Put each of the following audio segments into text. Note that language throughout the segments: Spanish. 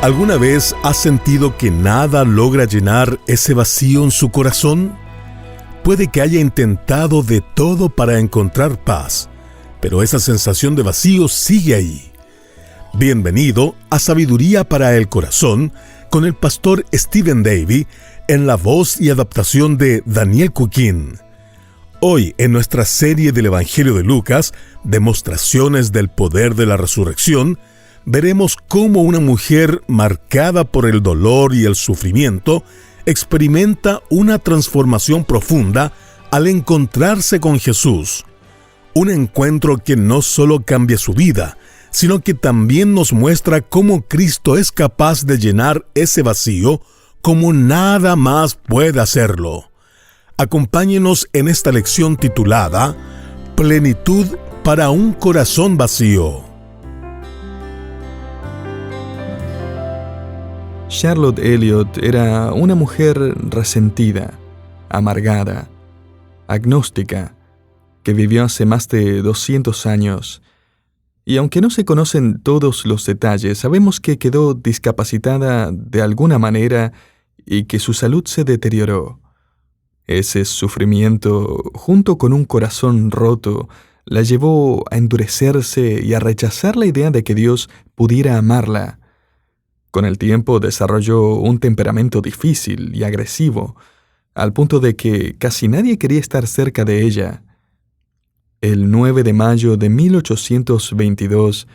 ¿Alguna vez has sentido que nada logra llenar ese vacío en su corazón? Puede que haya intentado de todo para encontrar paz, pero esa sensación de vacío sigue ahí. Bienvenido a Sabiduría para el Corazón con el pastor Stephen Davey en la voz y adaptación de Daniel Cuquín. Hoy, en nuestra serie del Evangelio de Lucas, Demostraciones del Poder de la Resurrección, veremos cómo una mujer marcada por el dolor y el sufrimiento experimenta una transformación profunda al encontrarse con Jesús. Un encuentro que no solo cambia su vida, sino que también nos muestra cómo Cristo es capaz de llenar ese vacío como nada más puede hacerlo. Acompáñenos en esta lección titulada Plenitud para un corazón vacío. Charlotte Elliott era una mujer resentida, amargada, agnóstica, que vivió hace más de 200 años. Y aunque no se conocen todos los detalles, sabemos que quedó discapacitada de alguna manera y que su salud se deterioró. Ese sufrimiento, junto con un corazón roto, la llevó a endurecerse y a rechazar la idea de que Dios pudiera amarla. Con el tiempo desarrolló un temperamento difícil y agresivo, al punto de que casi nadie quería estar cerca de ella. El 9 de mayo de 1822,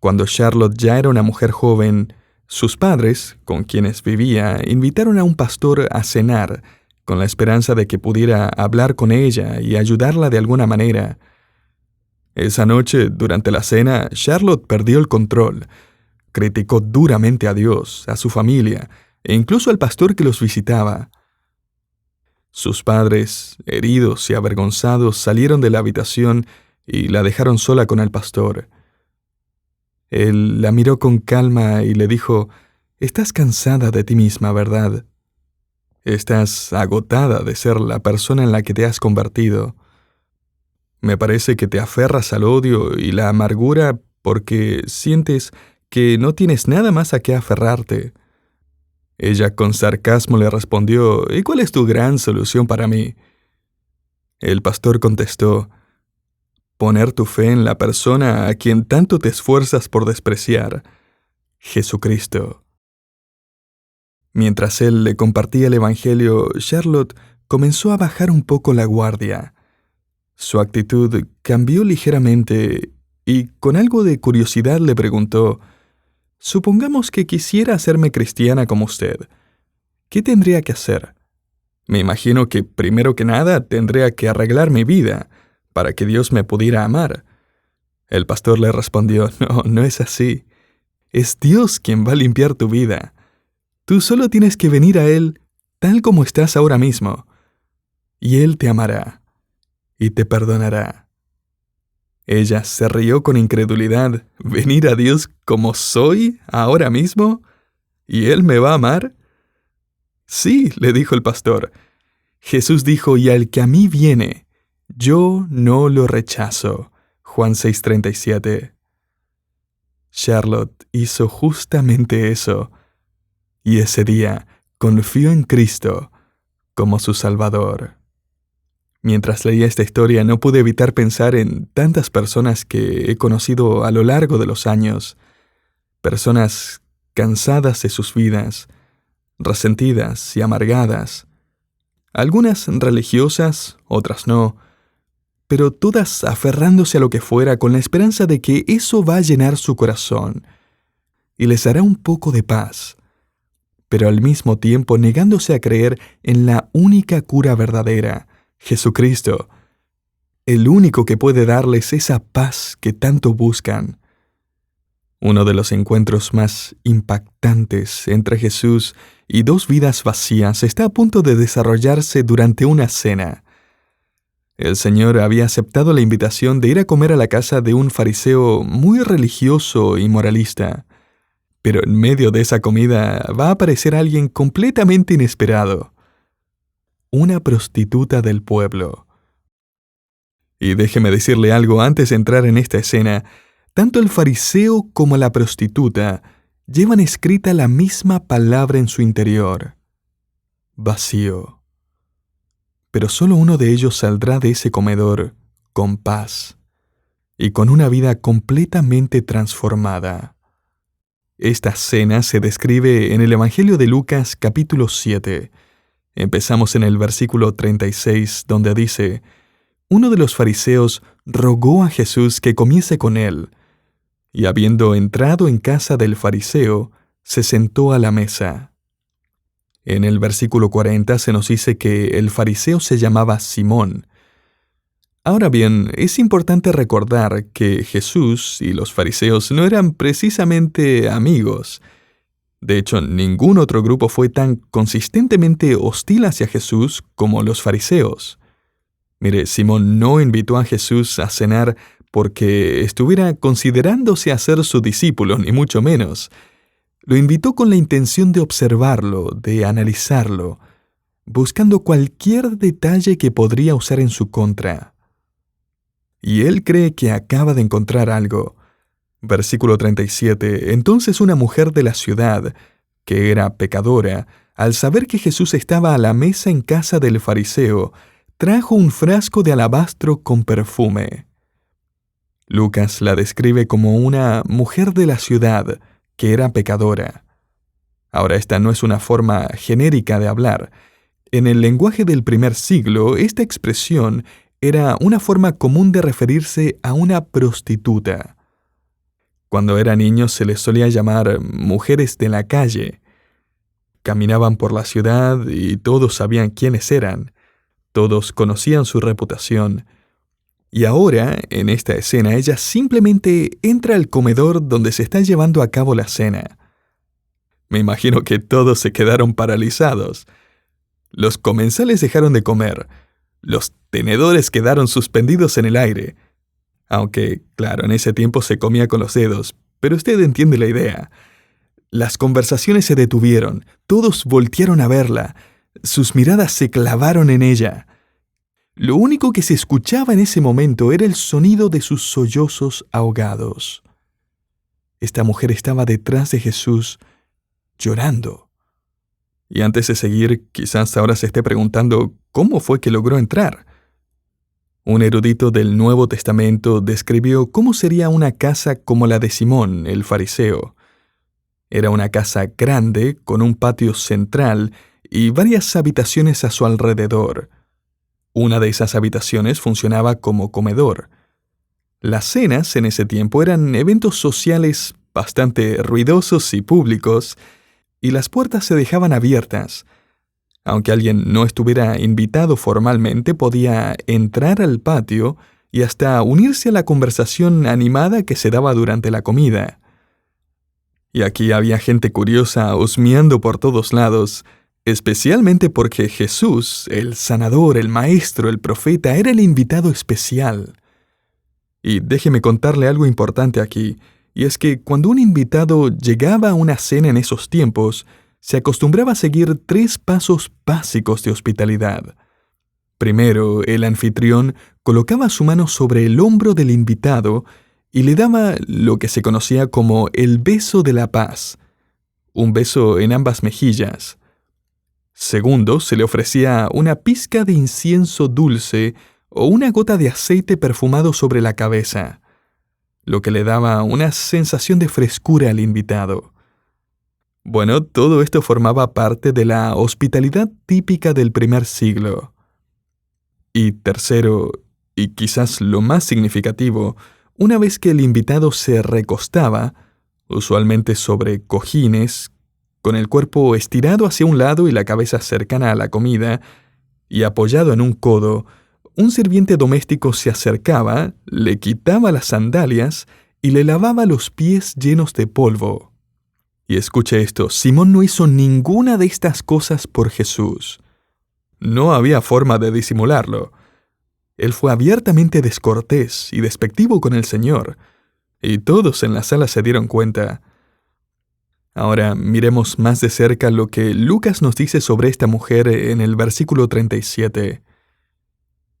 cuando Charlotte ya era una mujer joven, sus padres, con quienes vivía, invitaron a un pastor a cenar, con la esperanza de que pudiera hablar con ella y ayudarla de alguna manera. Esa noche, durante la cena, Charlotte perdió el control. Criticó duramente a Dios, a su familia, e incluso al pastor que los visitaba. Sus padres, heridos y avergonzados, salieron de la habitación y la dejaron sola con el pastor. Él la miró con calma y le dijo: «Estás cansada de ti misma, ¿verdad? Estás agotada de ser la persona en la que te has convertido. Me parece que te aferras al odio y la amargura porque sientes que no tienes nada más a qué aferrarte». Ella con sarcasmo le respondió: «¿Y cuál es tu gran solución para mí?». El pastor contestó: «Poner tu fe en la persona a quien tanto te esfuerzas por despreciar, Jesucristo». Mientras él le compartía el Evangelio, Charlotte comenzó a bajar un poco la guardia. Su actitud cambió ligeramente y con algo de curiosidad le preguntó: «Supongamos que quisiera hacerme cristiana como usted. ¿Qué tendría que hacer? Me imagino que primero que nada tendría que arreglar mi vida para que Dios me pudiera amar». El pastor le respondió: No es así. Es Dios quien va a limpiar tu vida. Tú solo tienes que venir a Él tal como estás ahora mismo, y Él te amará y te perdonará». Ella se rió con incredulidad. «¿Venir a Dios como soy ahora mismo? ¿Y Él me va a amar?». «Sí», le dijo el pastor. Jesús dijo: «Y al que a mí viene, yo no lo rechazo». Juan 6:37. Charlotte hizo justamente eso, y ese día confió en Cristo como su Salvador. Mientras leía esta historia, no pude evitar pensar en tantas personas que he conocido a lo largo de los años. Personas cansadas de sus vidas, resentidas y amargadas. Algunas religiosas, otras no, pero todas aferrándose a lo que fuera con la esperanza de que eso va a llenar su corazón y les dará un poco de paz, pero al mismo tiempo negándose a creer en la única cura verdadera, Jesucristo, el único que puede darles esa paz que tanto buscan. Uno de los encuentros más impactantes entre Jesús y dos vidas vacías está a punto de desarrollarse durante una cena. El Señor había aceptado la invitación de ir a comer a la casa de un fariseo muy religioso y moralista. Pero en medio de esa comida va a aparecer alguien completamente inesperado: una prostituta del pueblo. Y déjeme decirle algo antes de entrar en esta escena: tanto el fariseo como la prostituta llevan escrita la misma palabra en su interior: vacío. Pero solo uno de ellos saldrá de ese comedor con paz y con una vida completamente transformada. Esta cena se describe en el Evangelio de Lucas capítulo 7. Empezamos en el versículo 36, donde dice: uno de los fariseos rogó a Jesús que comiese con él, y habiendo entrado en casa del fariseo, se sentó a la mesa. En el versículo 40 se nos dice que el fariseo se llamaba Simón. Ahora bien, es importante recordar que Jesús y los fariseos no eran precisamente amigos. De hecho, ningún otro grupo fue tan consistentemente hostil hacia Jesús como los fariseos. Mire, Simón no invitó a Jesús a cenar porque estuviera considerándose hacer su discípulo, ni mucho menos. Lo invitó con la intención de observarlo, de analizarlo, buscando cualquier detalle que podría usar en su contra. Y él cree que acaba de encontrar algo. Versículo 37. Entonces una mujer de la ciudad, que era pecadora, al saber que Jesús estaba a la mesa en casa del fariseo, trajo un frasco de alabastro con perfume. Lucas la describe como una mujer de la ciudad, que era pecadora. Ahora, esta no es una forma genérica de hablar. En el lenguaje del primer siglo, esta expresión era una forma común de referirse a una prostituta. Cuando era niño se les solía llamar mujeres de la calle. Caminaban por la ciudad y todos sabían quiénes eran. Todos conocían su reputación. Y ahora, en esta escena, ella simplemente entra al comedor donde se está llevando a cabo la cena. Me imagino que todos se quedaron paralizados. Los comensales dejaron de comer. Los tenedores quedaron suspendidos en el aire. Aunque, claro, en ese tiempo se comía con los dedos, pero usted entiende la idea. Las conversaciones se detuvieron, todos voltearon a verla, sus miradas se clavaron en ella. Lo único que se escuchaba en ese momento era el sonido de sus sollozos ahogados. Esta mujer estaba detrás de Jesús, llorando. Y antes de seguir, quizás ahora se esté preguntando cómo fue que logró entrar. Un erudito del Nuevo Testamento describió cómo sería una casa como la de Simón, el fariseo. Era una casa grande, con un patio central y varias habitaciones a su alrededor. Una de esas habitaciones funcionaba como comedor. Las cenas en ese tiempo eran eventos sociales bastante ruidosos y públicos, y las puertas se dejaban abiertas. Aunque alguien no estuviera invitado formalmente, podía entrar al patio y hasta unirse a la conversación animada que se daba durante la comida. Y aquí había gente curiosa husmeando por todos lados, especialmente porque Jesús, el sanador, el maestro, el profeta, era el invitado especial. Y déjeme contarle algo importante aquí, y es que cuando un invitado llegaba a una cena en esos tiempos, se acostumbraba a seguir 3 pasos básicos de hospitalidad. Primero, el anfitrión colocaba su mano sobre el hombro del invitado y le daba lo que se conocía como el beso de la paz, un beso en ambas mejillas. Segundo, se le ofrecía una pizca de incienso dulce o una gota de aceite perfumado sobre la cabeza, lo que le daba una sensación de frescura al invitado. Bueno, todo esto formaba parte de la hospitalidad típica del primer siglo. Y tercero, y quizás lo más significativo, una vez que el invitado se recostaba, usualmente sobre cojines, con el cuerpo estirado hacia un lado y la cabeza cercana a la comida, y apoyado en un codo, un sirviente doméstico se acercaba, le quitaba las sandalias y le lavaba los pies llenos de polvo. Y escuche esto, Simón no hizo ninguna de estas cosas por Jesús. No había forma de disimularlo. Él fue abiertamente descortés y despectivo con el Señor, y todos en la sala se dieron cuenta. Ahora miremos más de cerca lo que Lucas nos dice sobre esta mujer en el versículo 37.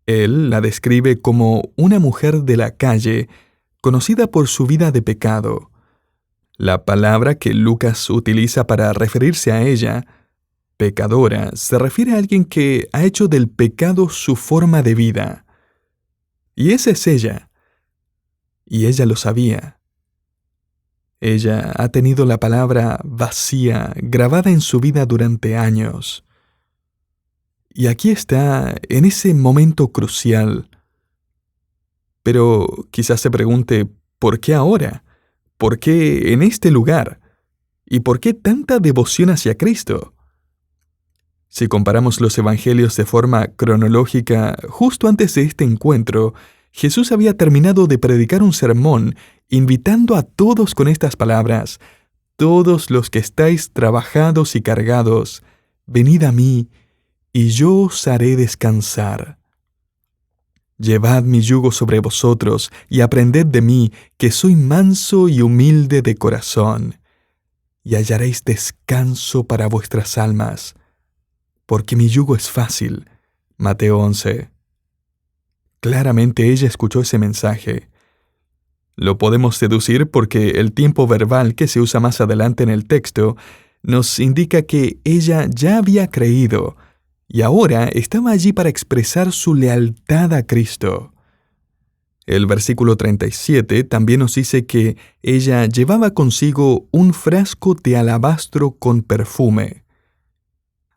Él la describe como una mujer de la calle, conocida por su vida de pecado. La palabra que Lucas utiliza para referirse a ella, pecadora, se refiere a alguien que ha hecho del pecado su forma de vida. Y esa es ella. Y ella lo sabía. Ella ha tenido la palabra vacía grabada en su vida durante años. Y aquí está, en ese momento crucial. Pero quizás se pregunte, ¿por qué ahora? ¿Por qué en este lugar? ¿Y por qué tanta devoción hacia Cristo? Si comparamos los evangelios de forma cronológica, justo antes de este encuentro, Jesús había terminado de predicar un sermón invitando a todos con estas palabras: todos los que estáis trabajados y cargados, venid a mí, y yo os haré descansar. Llevad mi yugo sobre vosotros, y aprended de mí, que soy manso y humilde de corazón, y hallaréis descanso para vuestras almas, porque mi yugo es fácil. Mateo 11. Claramente ella escuchó ese mensaje. Lo podemos deducir porque el tiempo verbal que se usa más adelante en el texto nos indica que ella ya había creído y ahora estaba allí para expresar su lealtad a Cristo. El versículo 37 también nos dice que ella llevaba consigo un frasco de alabastro con perfume.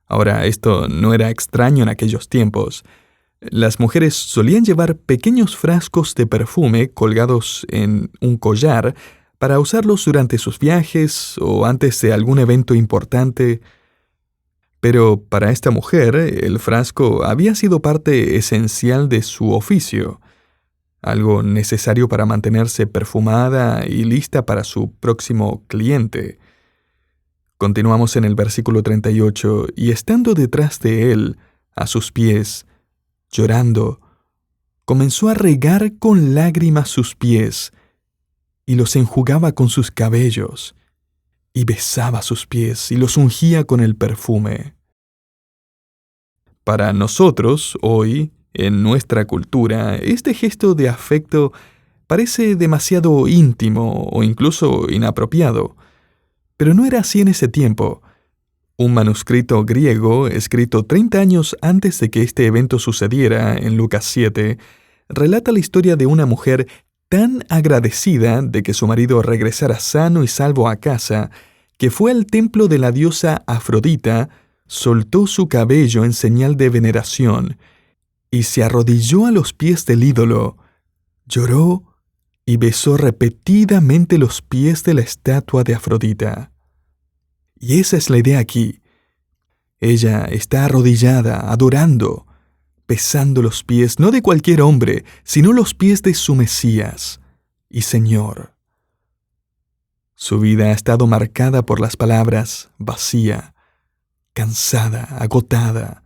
Ahora, esto no era extraño en aquellos tiempos. Las mujeres solían llevar pequeños frascos de perfume colgados en un collar para usarlos durante sus viajes o antes de algún evento importante. Pero para esta mujer, el frasco había sido parte esencial de su oficio, algo necesario para mantenerse perfumada y lista para su próximo cliente. Continuamos en el versículo 38, y estando detrás de él, a sus pies, llorando, comenzó a regar con lágrimas sus pies, y los enjugaba con sus cabellos, y besaba sus pies, y los ungía con el perfume. Para nosotros, hoy, en nuestra cultura, este gesto de afecto parece demasiado íntimo o incluso inapropiado, pero no era así en ese tiempo. Un manuscrito griego, escrito 30 años antes de que este evento sucediera, en Lucas 7, relata la historia de una mujer tan agradecida de que su marido regresara sano y salvo a casa, que fue al templo de la diosa Afrodita, soltó su cabello en señal de veneración, y se arrodilló a los pies del ídolo, lloró y besó repetidamente los pies de la estatua de Afrodita. Y esa es la idea aquí. Ella está arrodillada, adorando, besando los pies no de cualquier hombre, sino los pies de su Mesías y Señor. Su vida ha estado marcada por las palabras vacía, cansada, agotada.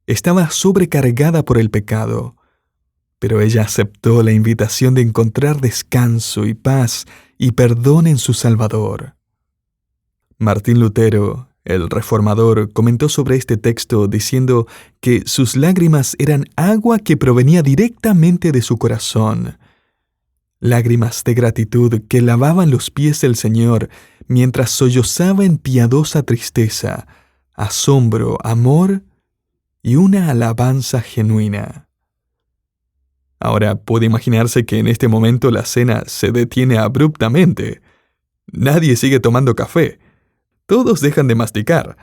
Estaba sobrecargada por el pecado, pero ella aceptó la invitación de encontrar descanso y paz y perdón en su Salvador. Martín Lutero, el reformador, comentó sobre este texto diciendo que sus lágrimas eran agua que provenía directamente de su corazón. Lágrimas de gratitud que lavaban los pies del Señor mientras sollozaba en piadosa tristeza, asombro, amor y una alabanza genuina. Ahora puede imaginarse que en este momento la cena se detiene abruptamente. Nadie sigue tomando café. Todos dejan de masticar.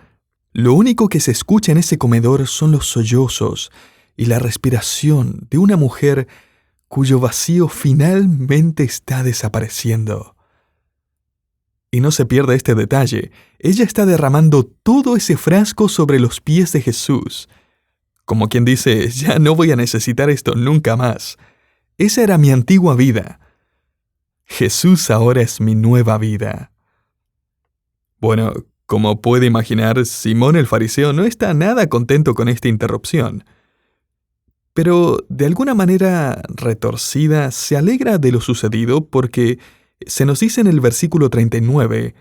Lo único que se escucha en ese comedor son los sollozos y la respiración de una mujer cuyo vacío finalmente está desapareciendo. Y no se pierda este detalle, ella está derramando todo ese frasco sobre los pies de Jesús. Como quien dice, ya no voy a necesitar esto nunca más. Esa era mi antigua vida. Jesús ahora es mi nueva vida. Bueno, como puede imaginar, Simón el fariseo no está nada contento con esta interrupción. Pero de alguna manera retorcida se alegra de lo sucedido porque se nos dice en el versículo 39,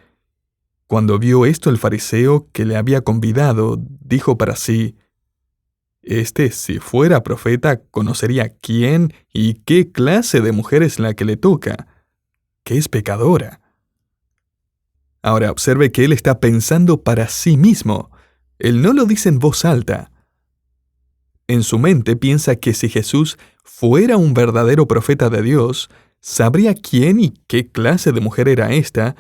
cuando vio esto el fariseo que le había convidado, dijo para sí, si fuera profeta, conocería quién y qué clase de mujer es la que le toca, que es pecadora. Ahora observe que él está pensando para sí mismo. Él no lo dice en voz alta. En su mente piensa que si Jesús fuera un verdadero profeta de Dios, sabría quién y qué clase de mujer era esta,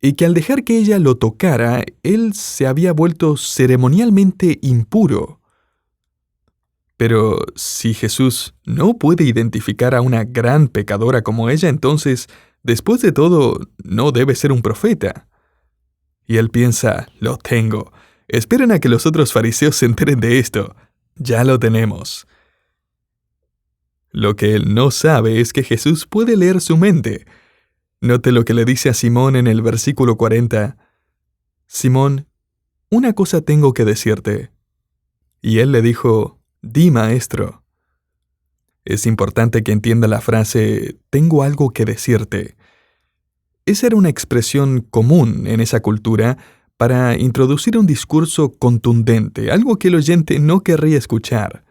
y que al dejar que ella lo tocara, él se había vuelto ceremonialmente impuro. Pero si Jesús no puede identificar a una gran pecadora como ella, entonces, después de todo, no debe ser un profeta. Y él piensa, lo tengo. Esperen a que los otros fariseos se enteren de esto. Ya lo tenemos. Lo que él no sabe es que Jesús puede leer su mente. Note lo que le dice a Simón en el versículo 40. Simón, una cosa tengo que decirte. Y él le dijo, di, maestro. Es importante que entienda la frase, tengo algo que decirte. Esa era una expresión común en esa cultura para introducir un discurso contundente, algo que el oyente no querría escuchar.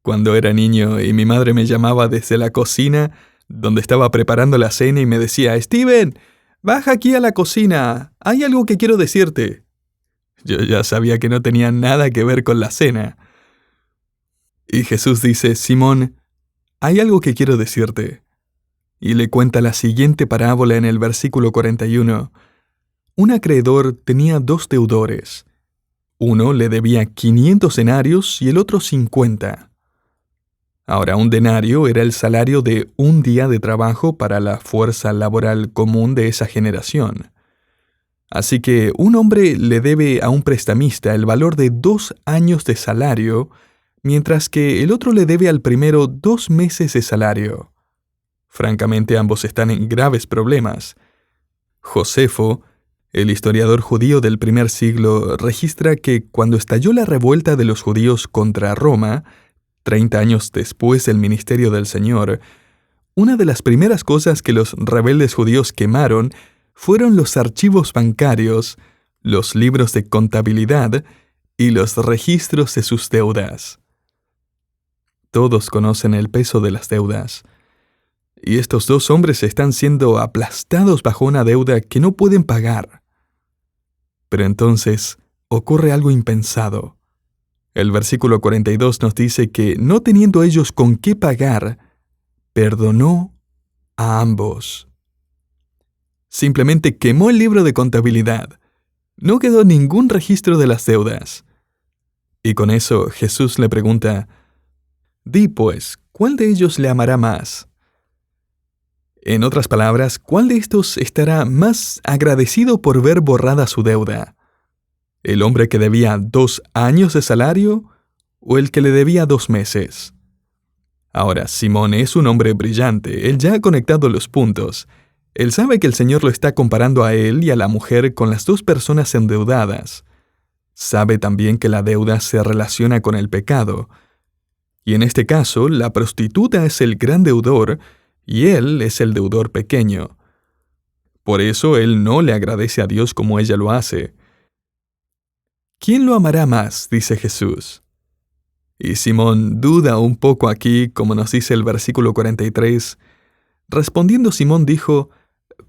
Cuando era niño y mi madre me llamaba desde la cocina, donde estaba preparando la cena y me decía, Steven, baja aquí a la cocina, hay algo que quiero decirte. Yo ya sabía que no tenía nada que ver con la cena. Y Jesús dice, Simón, hay algo que quiero decirte. Y le cuenta la siguiente parábola en el versículo 41. Un acreedor tenía 2 deudores. Uno le debía 500 denarios y el otro 50. Ahora, un denario era el salario de un día de trabajo para la fuerza laboral común de esa generación. Así que un hombre le debe a un prestamista el valor de 2 años de salario, mientras que el otro le debe al primero 2 meses de salario. Francamente, ambos están en graves problemas. Josefo, el historiador judío del primer siglo, registra que cuando estalló la revuelta de los judíos contra Roma, 30 años después del ministerio del Señor, una de las primeras cosas que los rebeldes judíos quemaron fueron los archivos bancarios, los libros de contabilidad y los registros de sus deudas. Todos conocen el peso de las deudas. Y estos 2 hombres están siendo aplastados bajo una deuda que no pueden pagar. Pero entonces ocurre algo impensado. El versículo 42 nos dice que, no teniendo ellos con qué pagar, perdonó a ambos. Simplemente quemó el libro de contabilidad. No quedó ningún registro de las deudas. Y con eso Jesús le pregunta, di pues, ¿cuál de ellos le amará más? En otras palabras, ¿cuál de estos estará más agradecido por ver borrada su deuda? ¿El hombre que debía 2 años de salario o el que le debía 2 meses? Ahora, Simón es un hombre brillante. Él ya ha conectado los puntos. Él sabe que el Señor lo está comparando a él y a la mujer con las 2 personas endeudadas. Sabe también que la deuda se relaciona con el pecado. Y en este caso, la prostituta es el gran deudor y él es el deudor pequeño. Por eso él no le agradece a Dios como ella lo hace. ¿Quién lo amará más?, dice Jesús. Y Simón duda un poco aquí, como nos dice el versículo 43. Respondiendo Simón dijo,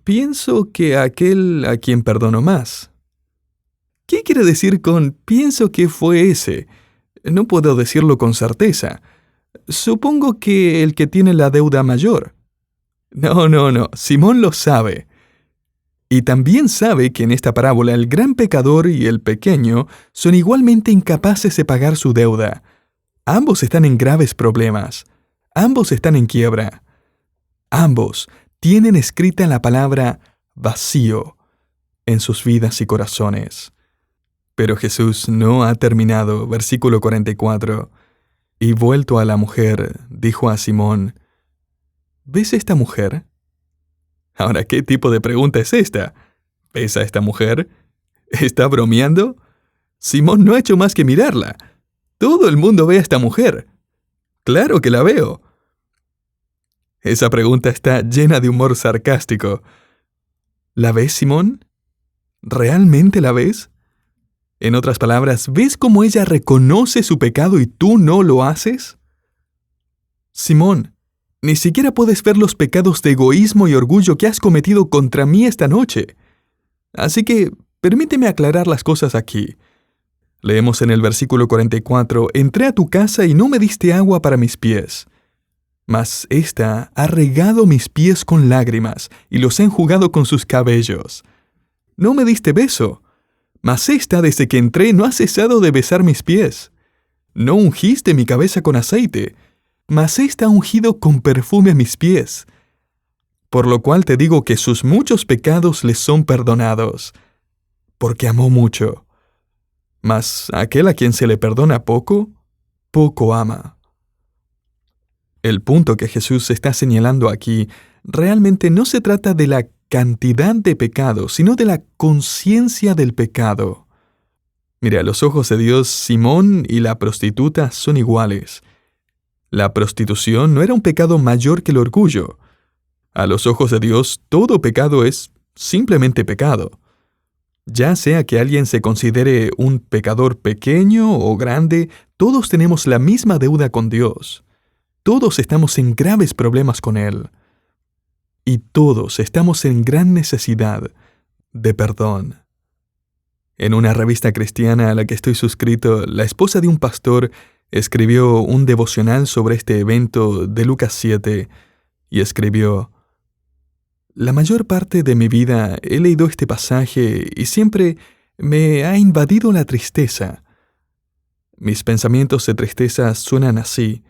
pienso que aquel a quien perdono más. ¿Qué quiere decir con pienso que fue ese? No puedo decirlo con certeza. Supongo que el que tiene la deuda mayor. No, Simón lo sabe. Y también sabe que en esta parábola el gran pecador y el pequeño son igualmente incapaces de pagar su deuda. Ambos están en graves problemas. Ambos están en quiebra. Ambos tienen escrita la palabra vacío en sus vidas y corazones. Pero Jesús no ha terminado. Versículo 44. Y vuelto a la mujer, dijo a Simón, ¿ves esta mujer? Ahora, ¿qué tipo de pregunta es esta? ¿Ves a esta mujer? ¿Está bromeando? Simón no ha hecho más que mirarla. Todo el mundo ve a esta mujer. ¡Claro que la veo! Esa pregunta está llena de humor sarcástico. ¿La ves, Simón? ¿Realmente la ves? En otras palabras, ¿ves cómo ella reconoce su pecado y tú no lo haces? Simón, ni siquiera puedes ver los pecados de egoísmo y orgullo que has cometido contra mí esta noche. Así que permíteme aclarar las cosas aquí. Leemos en el versículo 44, «Entré a tu casa y no me diste agua para mis pies. Mas ésta ha regado mis pies con lágrimas y los ha enjugado con sus cabellos. No me diste beso, mas ésta desde que entré no ha cesado de besar mis pies. No ungiste mi cabeza con aceite, mas ésta ha ungido con perfume mis pies. Por lo cual te digo que sus muchos pecados les son perdonados, porque amó mucho. Mas aquel a quien se le perdona poco, poco ama». El punto que Jesús está señalando aquí realmente no se trata de la cantidad de pecado, sino de la conciencia del pecado. Mire, a los ojos de Dios, Simón y la prostituta son iguales. La prostitución no era un pecado mayor que el orgullo. A los ojos de Dios, todo pecado es simplemente pecado. Ya sea que alguien se considere un pecador pequeño o grande, todos tenemos la misma deuda con Dios. Todos estamos en graves problemas con Él. Y todos estamos en gran necesidad de perdón. En una revista cristiana a la que estoy suscrito, la esposa de un pastor escribió un devocional sobre este evento de Lucas 7 y escribió: «La mayor parte de mi vida he leído este pasaje y siempre me ha invadido la tristeza. Mis pensamientos de tristeza suenan así: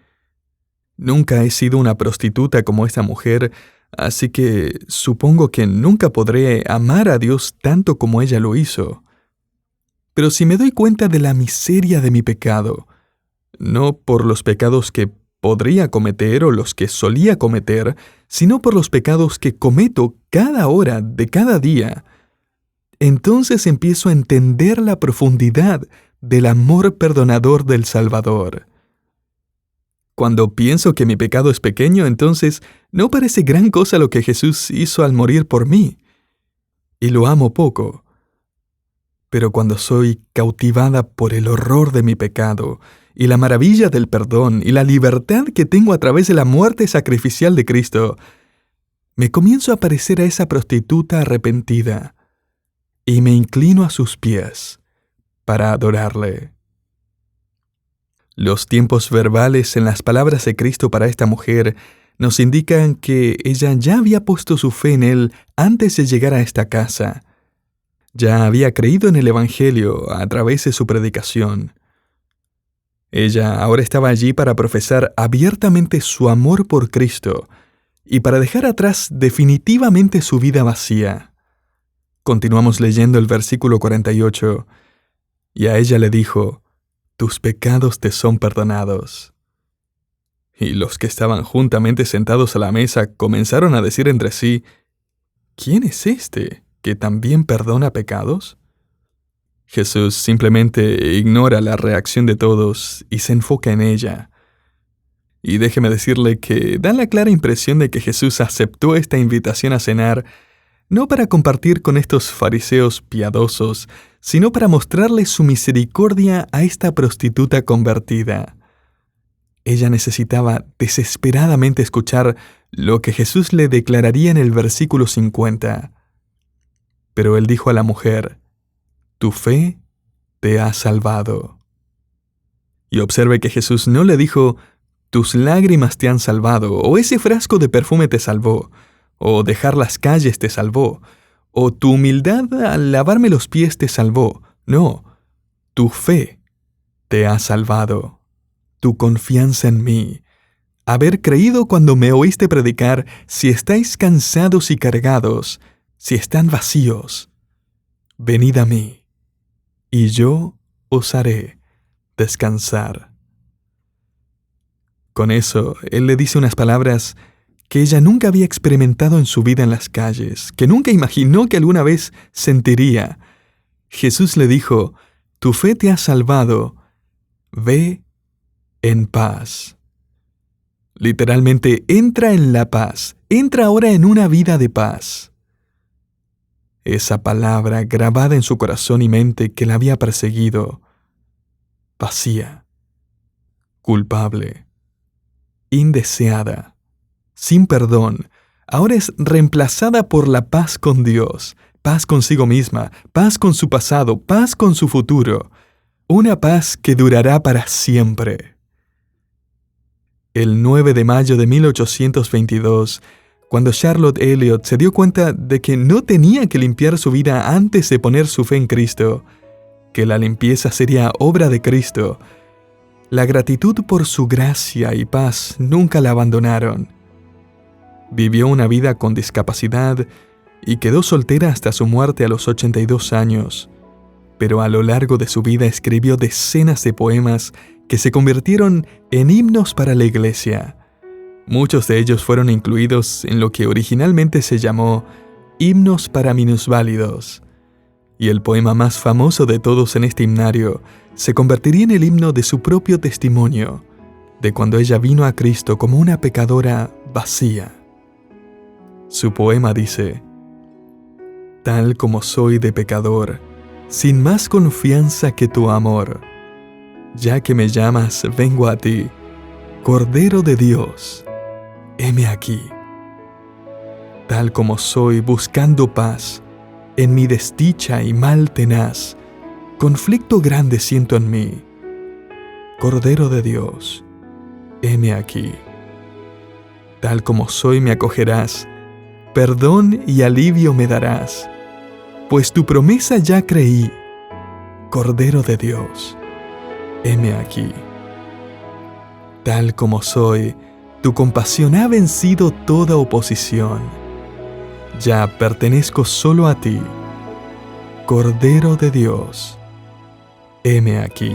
nunca he sido una prostituta como esta mujer, así que supongo que nunca podré amar a Dios tanto como ella lo hizo. Pero si me doy cuenta de la miseria de mi pecado, no por los pecados que podría cometer o los que solía cometer, sino por los pecados que cometo cada hora de cada día, entonces empiezo a entender la profundidad del amor perdonador del Salvador. Cuando pienso que mi pecado es pequeño, entonces no parece gran cosa lo que Jesús hizo al morir por mí, y lo amo poco. Pero cuando soy cautivada por el horror de mi pecado, y la maravilla del perdón y la libertad que tengo a través de la muerte sacrificial de Cristo, me comienzo a parecer a esa prostituta arrepentida, y me inclino a sus pies para adorarle». Los tiempos verbales en las palabras de Cristo para esta mujer nos indican que ella ya había puesto su fe en Él antes de llegar a esta casa. Ya había creído en el Evangelio a través de su predicación. Ella ahora estaba allí para profesar abiertamente su amor por Cristo y para dejar atrás definitivamente su vida vacía. Continuamos leyendo el versículo 48. «Y a ella le dijo: tus pecados te son perdonados». Y los que estaban juntamente sentados a la mesa comenzaron a decir entre sí: «¿Quién es este que también perdona pecados?». Jesús simplemente ignora la reacción de todos y se enfoca en ella. Y déjeme decirle que da la clara impresión de que Jesús aceptó esta invitación a cenar no para compartir con estos fariseos piadosos, sino para mostrarle su misericordia a esta prostituta convertida. Ella necesitaba desesperadamente escuchar lo que Jesús le declararía en el versículo 50. Pero él dijo a la mujer: «Tu fe te ha salvado». Y observe que Jesús no le dijo: «Tus lágrimas te han salvado», o «ese frasco de perfume te salvó», o «dejar las calles te salvó», o «tu humildad al lavarme los pies te salvó». No, tu fe te ha salvado. Tu confianza en mí. Haber creído cuando me oíste predicar: si estáis cansados y cargados, si están vacíos, venid a mí, y yo os haré descansar. Con eso, él le dice unas palabras que ella nunca había experimentado en su vida en las calles, que nunca imaginó que alguna vez sentiría. Jesús le dijo: «Tu fe te ha salvado, ve en paz». Literalmente, entra en la paz, entra ahora en una vida de paz. Esa palabra grabada en su corazón y mente que la había perseguido, vacía, culpable, indeseada, sin perdón, ahora es reemplazada por la paz con Dios, paz consigo misma, paz con su pasado, paz con su futuro, una paz que durará para siempre. El 9 de mayo de 1822, cuando Charlotte Elliott se dio cuenta de que no tenía que limpiar su vida antes de poner su fe en Cristo, que la limpieza sería obra de Cristo, la gratitud por su gracia y paz nunca la abandonaron. Vivió una vida con discapacidad y quedó soltera hasta su muerte a los 82 años, pero a lo largo de su vida escribió decenas de poemas que se convirtieron en himnos para la iglesia. Muchos de ellos fueron incluidos en lo que originalmente se llamó Himnos para Minusválidos, y el poema más famoso de todos en este himnario se convertiría en el himno de su propio testimonio, de cuando ella vino a Cristo como una pecadora vacía. Su poema dice: tal como soy de pecador, sin más confianza que tu amor, ya que me llamas, vengo a ti, Cordero de Dios, heme aquí. Tal como soy buscando paz, en mi desdicha y mal tenaz, conflicto grande siento en mí. Cordero de Dios, heme aquí. Tal como soy me acogerás, perdón y alivio me darás, pues tu promesa ya creí. Cordero de Dios, heme aquí. Tal como soy, tu compasión ha vencido toda oposición. Ya pertenezco solo a ti. Cordero de Dios, heme aquí.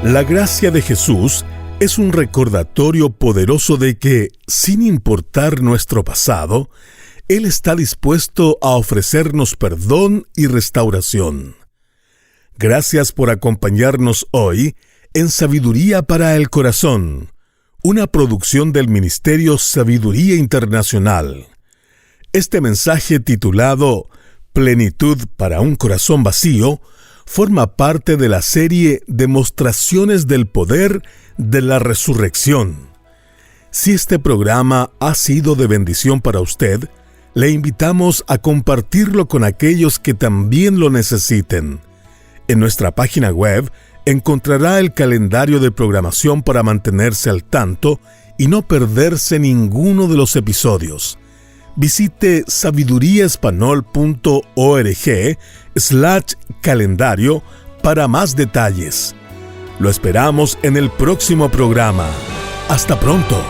La gracia de Jesús es un recordatorio poderoso de que, sin importar nuestro pasado, Él está dispuesto a ofrecernos perdón y restauración. Gracias por acompañarnos hoy en Sabiduría para el Corazón, una producción del Ministerio Sabiduría Internacional. Este mensaje titulado Plenitud para un corazón vacío forma parte de la serie Demostraciones del Poder de la Resurrección. Si este programa ha sido de bendición para usted, le invitamos a compartirlo con aquellos que también lo necesiten. En nuestra página web encontrará el calendario de programación para mantenerse al tanto y no perderse ninguno de los episodios. Visite sabiduriaespanol.org/calendario para más detalles. Lo esperamos en el próximo programa. Hasta pronto.